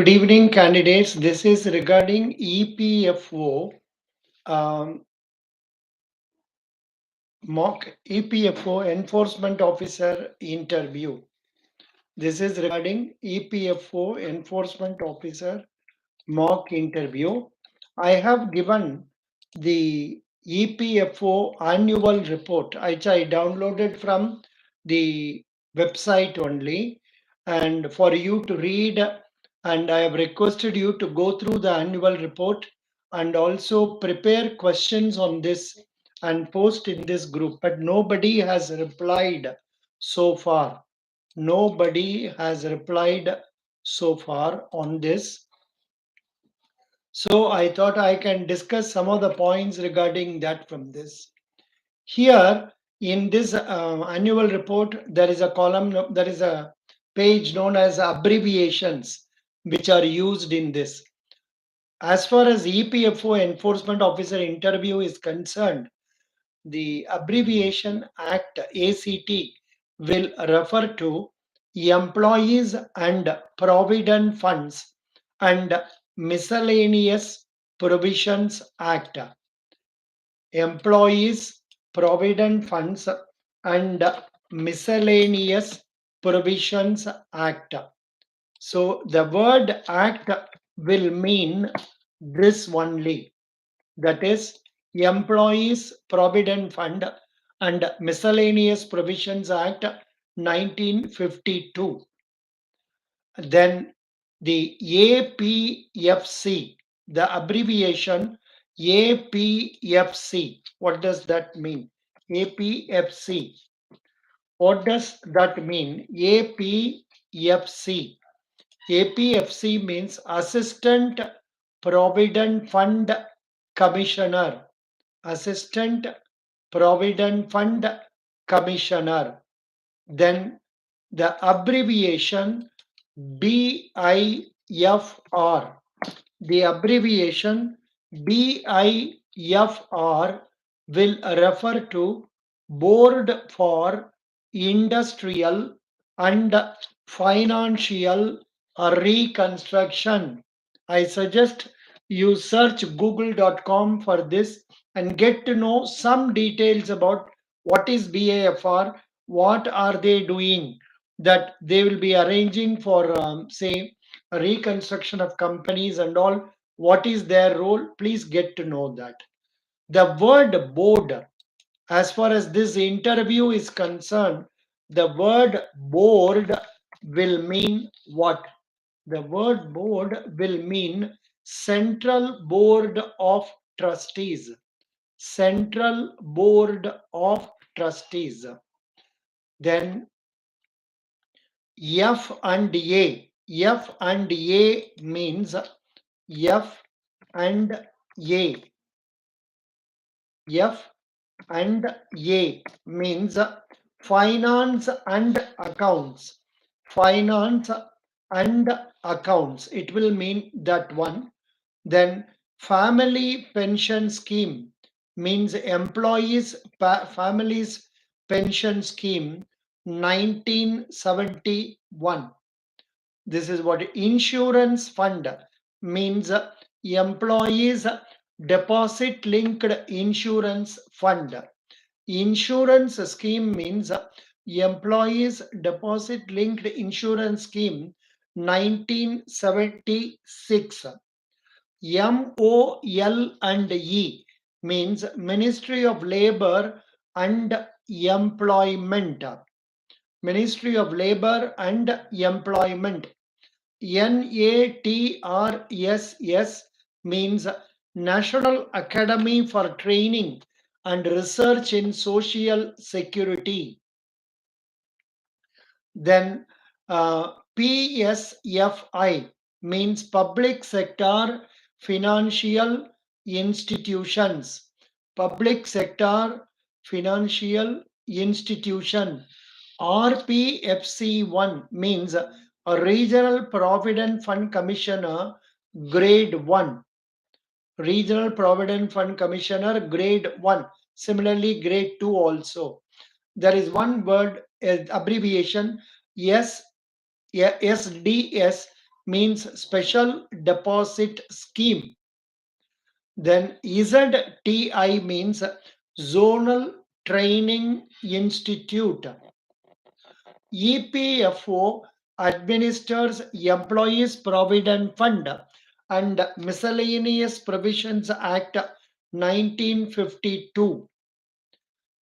Good evening, candidates. This is regarding EPFO, mock EPFO Enforcement Officer interview. This is regarding EPFO Enforcement Officer mock interview. I have given the EPFO annual report, which I downloaded from the website only, and for you to read. And I have requested you to go through the annual report and also prepare questions on this and post in this group. But nobody has replied so far. Nobody has replied so far on this. So I thought I can discuss some of the points regarding that from this. Here in this annual report, there is a column, there is a page known as abbreviations, which are used in this. As far as EPFO Enforcement Officer interview is concerned, the Abbreviation Act ACT will refer to Employees and Provident Funds and Miscellaneous Provisions Act. Employees, Provident Funds and Miscellaneous Provisions Act. So the word act will mean this only, that is Employees Provident Fund and Miscellaneous Provisions Act 1952. Then the APFC, the abbreviation APFC. What does that mean? APFC. What does that mean? APFC. APFC means Assistant Provident Fund Commissioner. Assistant Provident Fund Commissioner. Then the abbreviation BIFR. The abbreviation BIFR will refer to Board for Industrial and Financial Reconstruction. I suggest you search google.com for this and get to know some details about what is BIFR, what are they doing, that they will be arranging for, say, a reconstruction of companies and all. What is their role? Please get to know that. The word board, as far as this interview is concerned, the word board will mean what? The word board will mean Central Board of Trustees. Central Board of Trustees. Then F and A. F and A means F and A. F and A means finance and accounts. Finance and accounts. It will mean that one. Then family pension scheme means employees families pension scheme 1971. This is what insurance fund means, employees deposit linked insurance fund. Insurance scheme means employees deposit linked insurance scheme 1976. MOL and E means Ministry of Labor and Employment. Ministry of Labor and Employment. NATRSS means National Academy for Training and Research in Social Security. Then PSFI means Public Sector Financial Institutions. Public Sector Financial Institution. RPFC1 means a Regional Provident Fund Commissioner Grade 1. Regional Provident Fund Commissioner Grade 1. Similarly, Grade 2 also. There is one word abbreviation SDS means special deposit scheme. Then ZTI means zonal training institute. EPFO administers Employees Provident Fund and Miscellaneous Provisions Act 1952.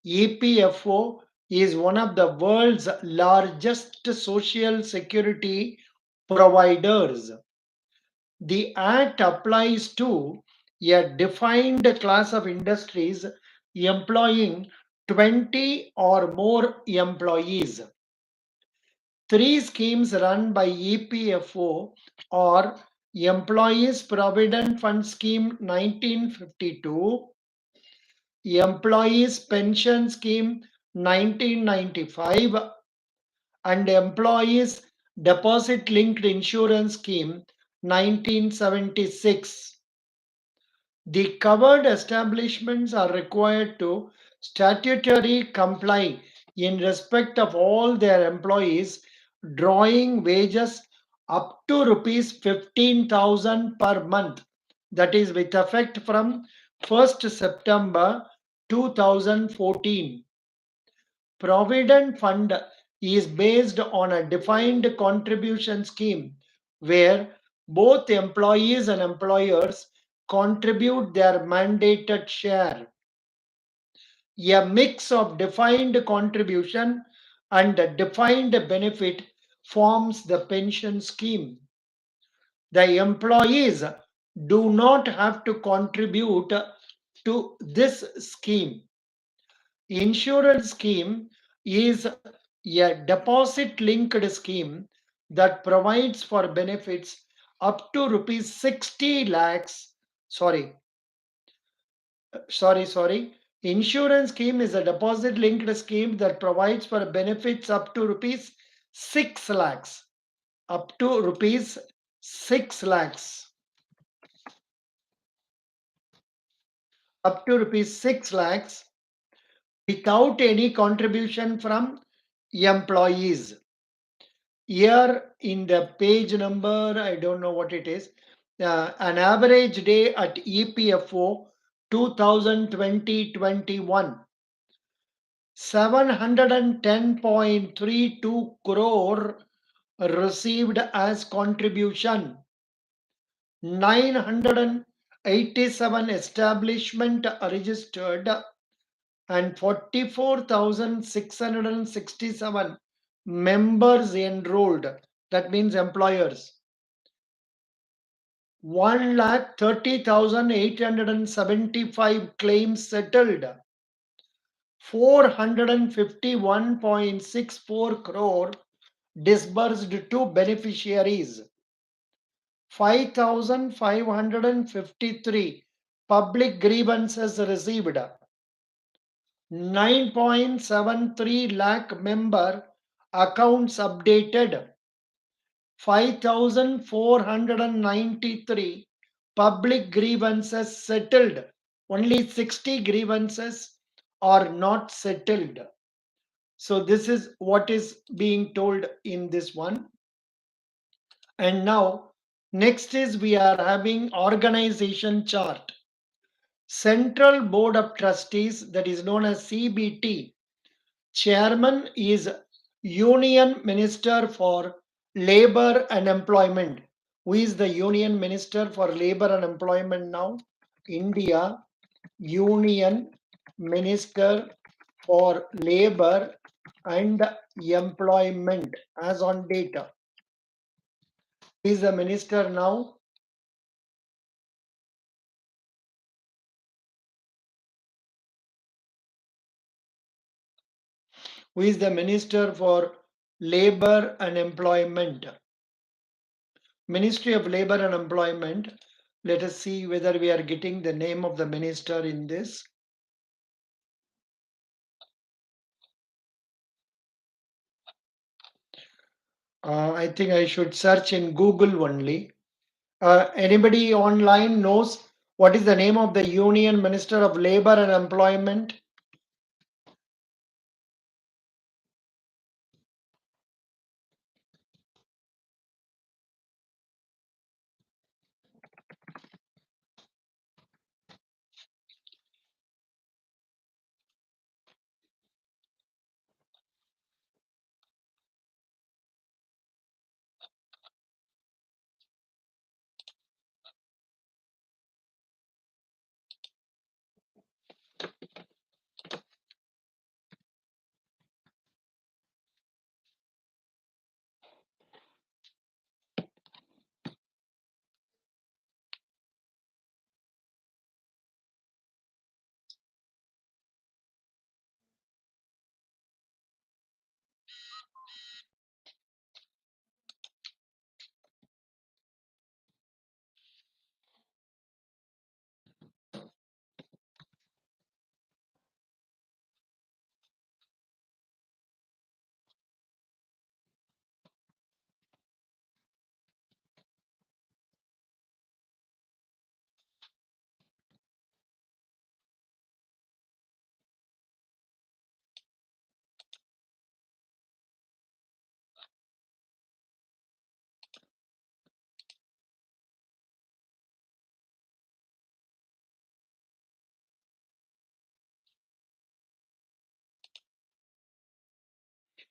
EPFO is one of the world's largest social security providers. The Act applies to a defined class of industries employing 20 or more employees. Three schemes run by EPFO are Employees Provident Fund Scheme 1952, Employees Pension Scheme 1995, and Employees Deposit Linked Insurance Scheme 1976. The covered establishments are required to statutory comply in respect of all their employees drawing wages up to rupees 15,000 per month, that is with effect from 1st September 2014. Provident Fund is based on a defined contribution scheme where both employees and employers contribute their mandated share. A mix of defined contribution and defined benefit forms the pension scheme. The employees do not have to contribute to this scheme. Insurance scheme is a deposit linked scheme that provides for benefits up to rupees 60 lakhs. Sorry. Insurance scheme is a deposit linked scheme that provides for benefits up to rupees 6 lakhs. Up to rupees 6 lakhs. Up to rupees 6 lakhs without any contribution from employees. Here in the page number, I don't know what it is, an average day at EPFO 2020-21, 710.32 crore received as contribution, 987 establishment registered, and 44,667 members enrolled. That means employers. 1,30,875 claims settled. 451.64 crore disbursed to beneficiaries. 5,553 public grievances received. 9.73 lakh member accounts updated. 5,493 public grievances settled. Only 60 grievances are not settled. So this is what is being told in this one. And now next is we are having organization chart. Central Board of Trustees, that is known as CBT. Chairman is Union Minister for Labor and Employment. Who is the Union Minister for Labor and Employment now? India Union Minister for Labor and Employment as on data. Who is the minister now? Who is the Minister for Labor and Employment? Ministry of Labor and Employment. Let us see whether we are getting the name of the minister in this. I think I should search in Google only. Anybody online knows what is the name of the Union Minister of Labor and Employment?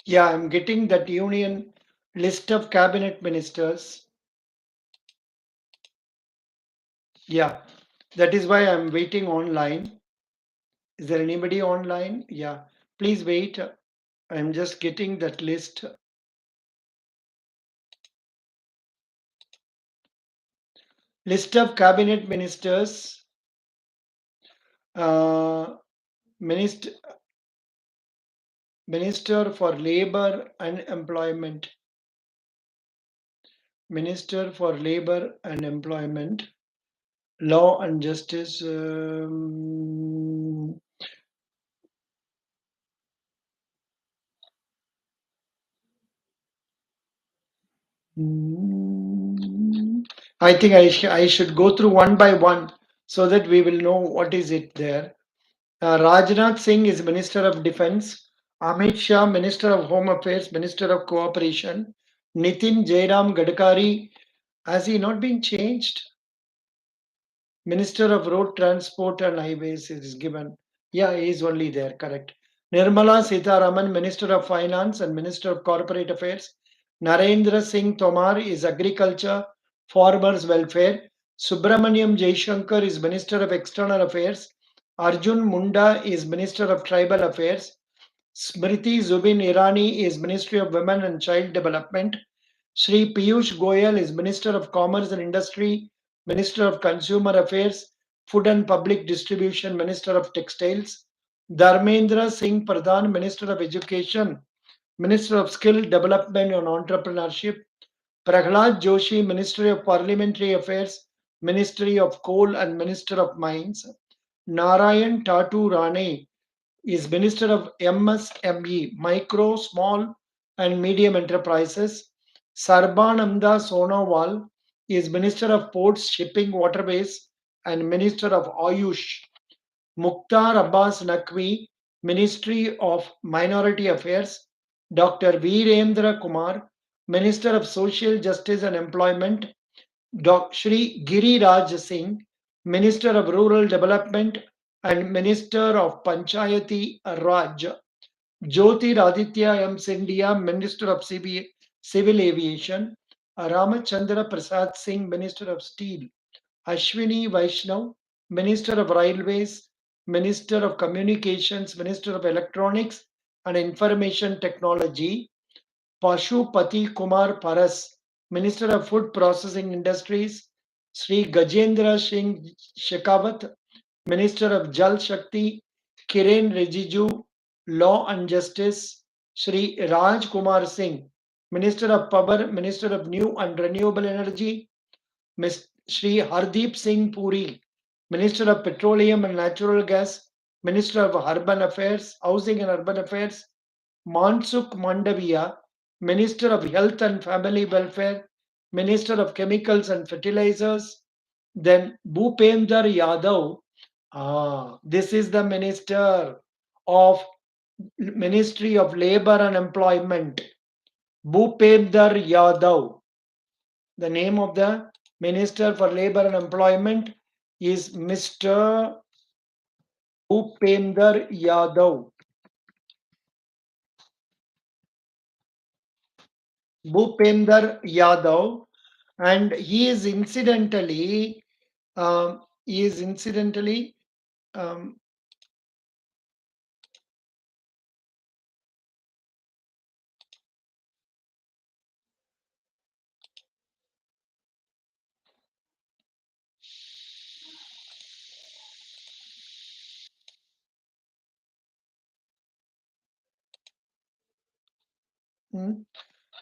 Yeah, I'm getting that union list of cabinet ministers. Yeah, that is why I'm waiting online. Is there anybody online? Yeah, please wait. I'm just getting that list. List of cabinet ministers. Minister Minister for Labor and Employment. Minister for Labor and Employment, Law and Justice. I think I should go through one by one so that we will know what is it there. Rajnath Singh is Minister of Defense. Amit Shah, Minister of Home Affairs, Minister of Cooperation. Nitin Jairam Gadkari, has he not been changed? Minister of Road Transport and Highways is given. Yeah, he is only there, correct. Nirmala Sitharaman, Minister of Finance and Minister of Corporate Affairs. Narendra Singh Tomar is Agriculture, Farmers Welfare. Subramaniam Jaishankar is Minister of External Affairs. Arjun Munda is Minister of Tribal Affairs. Smriti Zubin Irani is Ministry of Women and Child Development. Shri Piyush Goyal is Minister of Commerce and Industry, Minister of Consumer Affairs, Food and Public Distribution, Minister of Textiles. Dharmendra Singh Pradhan, Minister of Education, Minister of Skill Development and Entrepreneurship. Prahlad Joshi, Ministry of Parliamentary Affairs, Ministry of Coal and Minister of Mines. Narayan Tatu Rane is Minister of MSME, Micro, Small and Medium Enterprises. Sarbananda Sonowal is Minister of Ports, Shipping, Waterways and Minister of Ayush. Mukhtar Abbas Naqvi, Ministry of Minority Affairs. Dr. Virendra Kumar, Minister of Social Justice and Employment. Shri Giri Raj Singh, Minister of Rural Development and Minister of Panchayati Raj. Jyotiraditya M. Scindia, Minister of Civil Aviation. Ramachandra Prasad Singh, Minister of Steel. Ashwini Vaishnav, Minister of Railways, Minister of Communications, Minister of Electronics and Information Technology. Pashupati Kumar Paras, Minister of Food Processing Industries. Sri Gajendra Singh Shekhawat, Minister of Jal Shakti. Kiren Rijiju, Law and Justice. Sri Raj Kumar Singh, Minister of Power, Minister of New and Renewable Energy. Sri Hardeep Singh Puri, Minister of Petroleum and Natural Gas, Minister of Urban Affairs, Housing and Urban Affairs. Mansukh Mandaviya, Minister of Health and Family Welfare, Minister of Chemicals and Fertilizers. Then Bhupender Yadav, this is the Minister of Ministry of Labor and Employment. Bhupender Yadav. The name of the Minister for Labor and Employment is Mr. Bhupender Yadav. Bhupender Yadav, and he is incidentally um, he is incidentally um,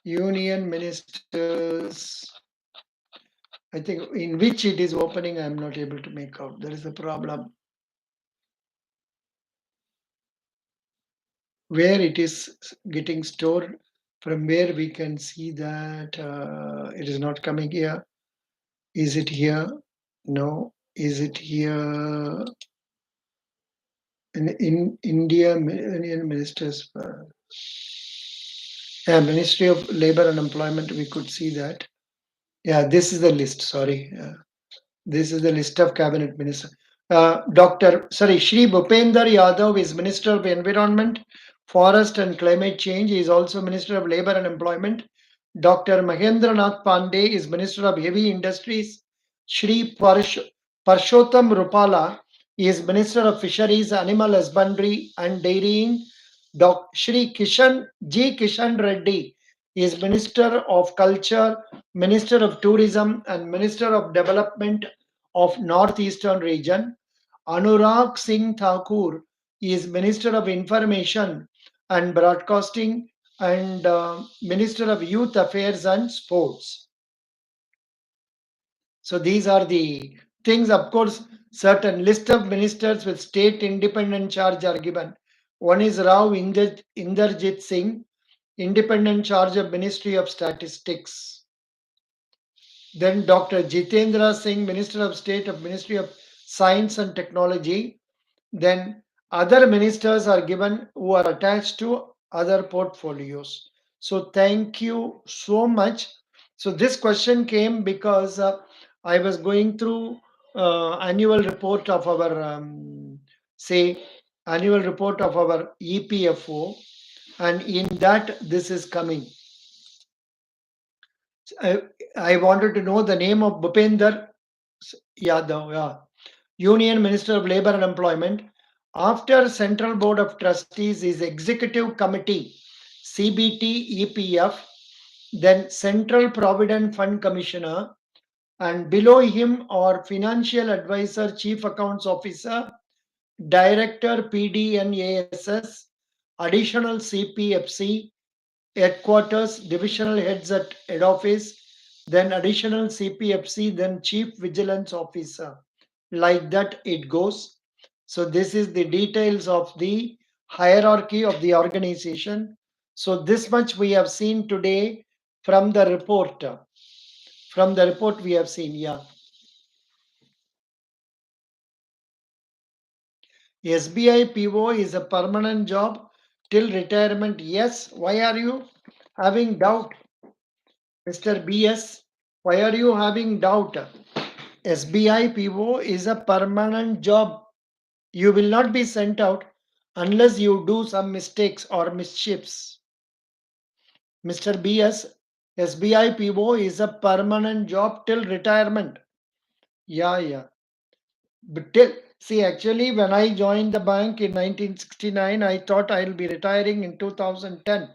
union ministers. I think in which it is opening, I am not able to make out. There is a problem. Where it is getting stored, from where we can see that it is not coming here. Is it here? No. Is it here? In India, Union ministers. Yeah, Ministry of Labor and Employment, we could see that. Yeah, this is the list. Sorry. This is the list of cabinet ministers. Shri Bhupender Yadav is Minister of Environment, Forest and Climate Change. He is also Minister of Labour and Employment. Dr. Mahendranath Pandey is Minister of Heavy Industries. Shri Parshottam Rupala is Minister of Fisheries, Animal Husbandry and Dairying. Shri Kishan Reddy is Minister of Culture, Minister of Tourism and Minister of Development of Northeastern Region. Anurag Singh Thakur is Minister of Information and Broadcasting and Minister of Youth Affairs and Sports. So these are the things. Of course, certain list of ministers with state independent charge are given. One is Rao Inderjit Singh, independent charge of Ministry of Statistics. Then Dr. Jitendra Singh, Minister of State of Ministry of Science and Technology. Then other ministers are given who are attached to other portfolios. So thank you so much. So this question came because I was going through annual report of our say annual report of our EPFO, and in that this is coming. I wanted to know the name of Bhupender Yadav, yeah. Union Minister of Labour and Employment. After Central Board of Trustees is Executive Committee, CBT EPF, then Central Provident Fund Commissioner, and below him are Financial Advisor, Chief Accounts Officer, Director PDNASS, Additional CPFC, Headquarters, Divisional Heads at Head Office, then Additional CPFC, then Chief Vigilance Officer. Like that it goes. So this is the details of the hierarchy of the organization. So this much we have seen today from the report. From the report we have seen, yeah. SBI PO is a permanent job till retirement. Yes. Why are you having doubt, Mr. BS? Why are you having doubt? SBI PO is a permanent job. You will not be sent out unless you do some mistakes or mischiefs. Mr. BS, SBI PO is a permanent job till retirement. Yeah. But see, actually, when I joined the bank in 1969, I thought I'll be retiring in 2010.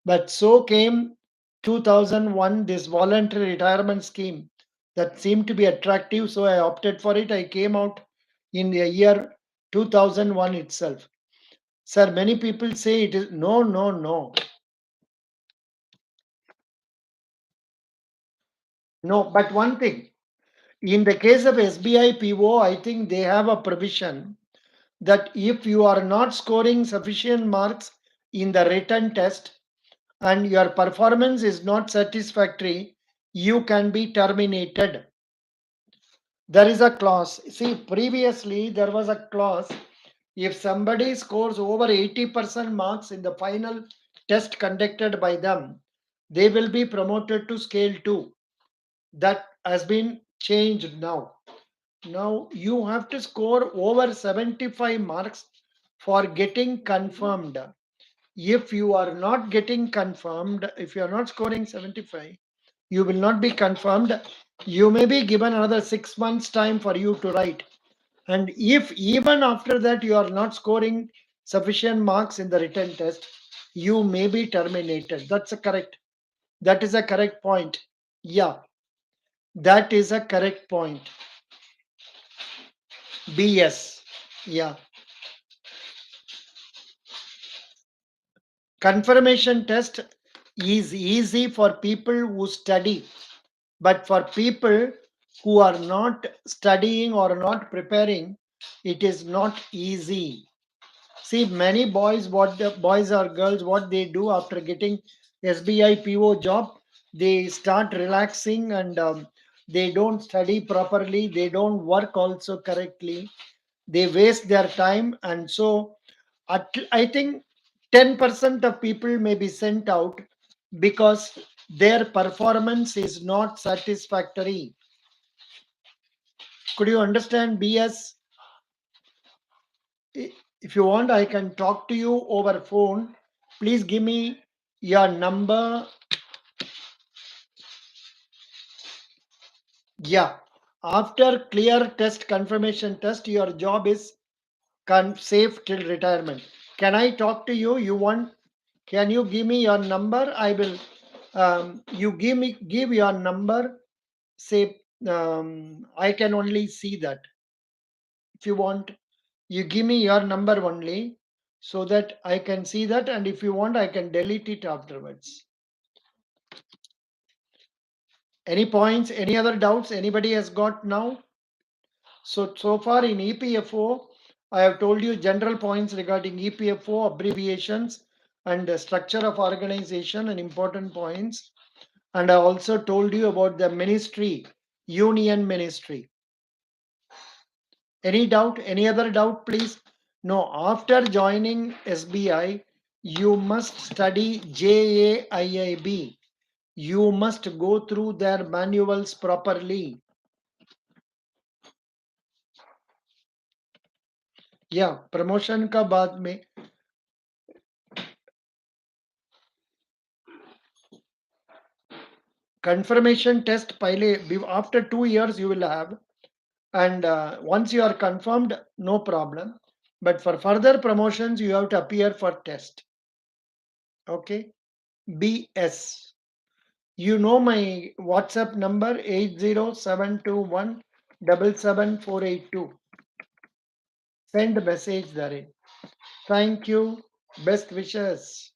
But so came 2001, this voluntary retirement scheme that seemed to be attractive. So I opted for it. I came out in the year 2001 itself. Sir, many people say it is no. No, but one thing, in the case of SBI PO, I think they have a provision that if you are not scoring sufficient marks in the written test and your performance is not satisfactory, you can be terminated. There is a clause. See, previously there was a clause. If somebody scores over 80% marks in the final test conducted by them, they will be promoted to scale 2. That has been changed now. Now you have to score over 75 marks for getting confirmed. If you are not getting confirmed, if you are not scoring 75, you will not be confirmed. You may be given another 6 months time for you to write. And if even after that you are not scoring sufficient marks in the written test, you may be terminated. That's a correct. That is a correct point. Yeah, that is a correct point. BS. Yeah. Confirmation test is easy for people who study, but for people who are not studying or not preparing, it is not easy. See, many boys, boys or girls, what they do after getting SBI PO job, they start relaxing and they don't study properly. They don't work also correctly. They waste their time, and so I think 10% of people may be sent out because their performance is not satisfactory. Could you understand, BS? If you want, I can talk to you over phone. Please give me your number. Yeah. After clear test, confirmation test, your job is safe till retirement. Can I talk to you? You want? Can you give me your number? I will. You give your number. Say, I can only see that. If you want, you give me your number only, so that I can see that. And if you want, I can delete it afterwards. Any points? Any other doubts? Anybody has got now? So far in EPFO, I have told you general points regarding EPFO, abbreviations, and the structure of organization and important points. And I also told you about the ministry, union ministry. Any doubt? Any other doubt, please? No, after joining SBI, you must study JAIIB. You must go through their manuals properly. Yeah, promotion का बाद में confirmation test पहले after 2 years you will have, and once you are confirmed, no problem. But for further promotions, you have to appear for test. Okay. BS. You know my WhatsApp number 80721 77482. Send message therein. Thank you. Best wishes.